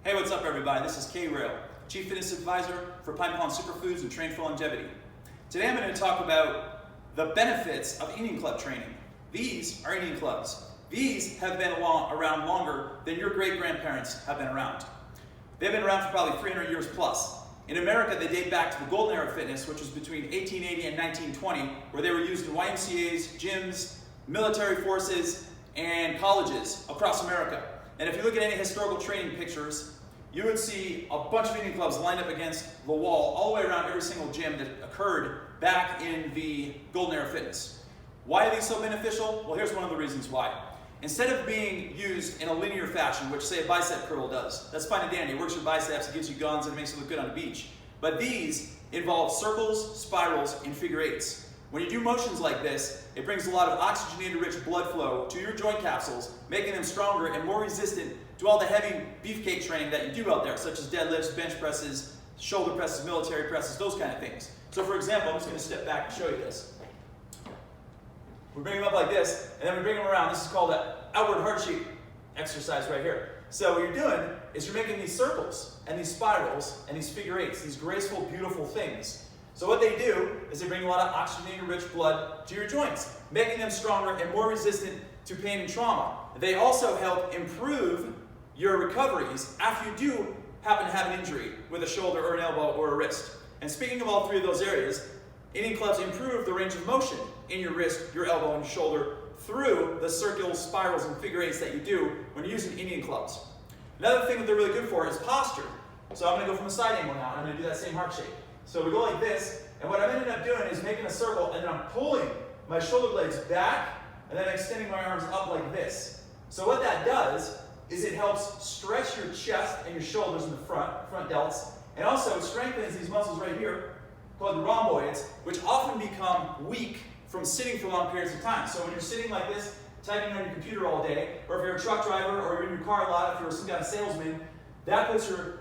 Hey, what's up everybody? This is K-Rail, Chief Fitness Advisor for Pine Pond Superfoods and Train for Longevity. Today I'm going to talk about the benefits of eating club training. These are eating clubs. These have been around longer than your great-grandparents have been around. They've been around for probably 300 years plus. In America, they date back to the golden era of fitness, which was between 1880 and 1920, where they were used in YMCAs, gyms, military forces, and colleges across America. And if you look at any historical training pictures, you would see a bunch of eating clubs lined up against the wall all the way around every single gym that occurred back in the golden era of fitness. Why are these so beneficial? Well, here's one of the reasons why. Instead of being used in a linear fashion, which say a bicep curl does, that's fine and dandy. It works your biceps, it gives you guns, and it makes you look good on the beach. But these involve circles, spirals, and figure eights. When you do motions like this, it brings a lot of oxygenated-rich blood flow to your joint capsules, making them stronger and more resistant to all the heavy beefcake training that you do out there, such as deadlifts, bench presses, shoulder presses, military presses, those kind of things. So for example, I'm just going to step back and show you this. We bring them up like this, and then we bring them around. This is called an outward heart shape exercise right here. So what you're doing is you're making these circles, and these spirals, and these figure eights, these graceful, beautiful things. So what they do is they bring a lot of oxygenated-rich blood to your joints, making them stronger and more resistant to pain and trauma. They also help improve your recoveries after you do happen to have an injury with a shoulder or an elbow or a wrist. And speaking of all three of those areas, eating clubs improve the range of motion in your wrist, your elbow, and your shoulder through the circles, spirals, and figure eights that you do when you're using eating clubs. Another thing that they're really good for is posture. So I'm going to go from a side angle now, and I'm going to do that same heart shape. So we go like this, and what I'm ended up doing is making a circle, and then I'm pulling my shoulder blades back, and then extending my arms up like this. So what that does is it helps stretch your chest and your shoulders in the front delts, and also it strengthens these muscles right here, called the rhomboids, which often become weak from sitting for long periods of time. So when you're sitting like this, typing on your computer all day, or if you're a truck driver, or you're in your car a lot, if you're some kind of salesman, that puts your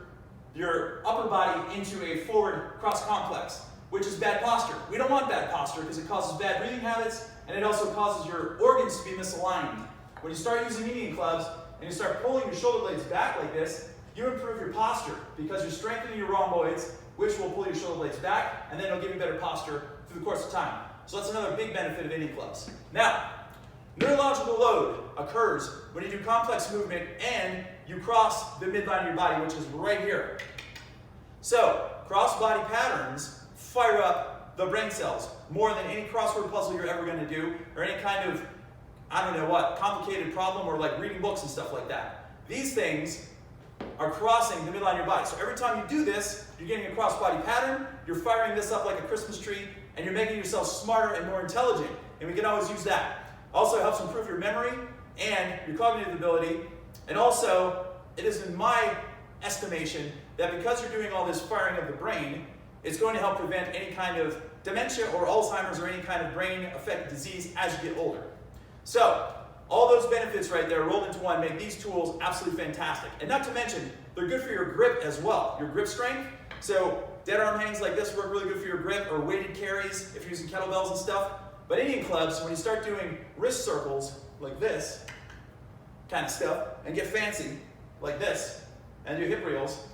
upper body into a forward cross complex, which is bad posture. We don't want bad posture because it causes bad breathing habits, and it also causes your organs to be misaligned. When you start using eating clubs and you start pulling your shoulder blades back like this, you improve your posture because you're strengthening your rhomboids, which will pull your shoulder blades back, and then it'll give you better posture through the course of time. So that's another big benefit of eating clubs. Now, neurological load occurs when you do complex movement and you cross the midline of your body, which is right here. So, cross-body patterns fire up the brain cells more than any crossword puzzle you're ever going to do, or any kind of, I don't know what, complicated problem, or like reading books and stuff like that. These things are crossing the midline of your body. So every time you do this, you're getting a cross-body pattern, you're firing this up like a Christmas tree, and you're making yourself smarter and more intelligent. And we can always use that. Also, it helps improve your memory and your cognitive ability. And also, it is in my estimation that because you're doing all this firing of the brain, it's going to help prevent any kind of dementia or Alzheimer's or any kind of brain-affected disease as you get older. So, all those benefits right there rolled into one make these tools absolutely fantastic. And not to mention, they're good for your grip as well, your grip strength. So, dead arm hangs like this work really good for your grip, or weighted carries if you're using kettlebells and stuff. But eating clubs, when you start doing wrist circles like this kind of stuff, and get fancy like this, and do hip reels,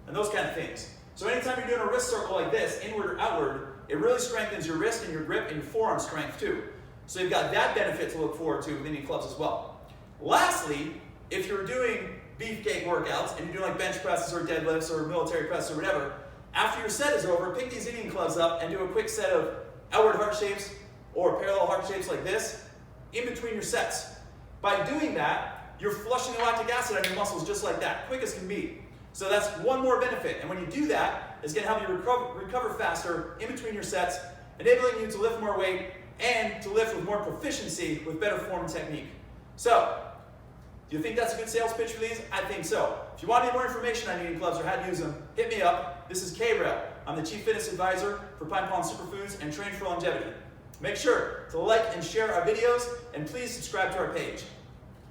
and those kind of things. So anytime you're doing a wrist circle like this, inward or outward, it really strengthens your wrist and your grip and your forearm strength too. So you've got that benefit to look forward to with eating clubs as well. Lastly, if you're doing beefcake workouts, and you're doing like bench presses or deadlifts or military presses or whatever, after your set is over, pick these eating clubs up and do a quick set of outward heart shapes or parallel heart shapes like this in between your sets. By doing that, you're flushing the lactic acid out of your muscles just like that, quick as can be. So that's one more benefit. And when you do that, it's going to help you recover faster in between your sets, enabling you to lift more weight and to lift with more proficiency with better form and technique. So, do you think that's a good sales pitch for these? I think so. If you want any more information on eating clubs or how to use them, hit me up. This is K-Rail. I'm the Chief Fitness Advisor for Pine Pond Superfoods and Train for Longevity. Make sure to like and share our videos, and please subscribe to our page.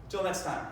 Until next time.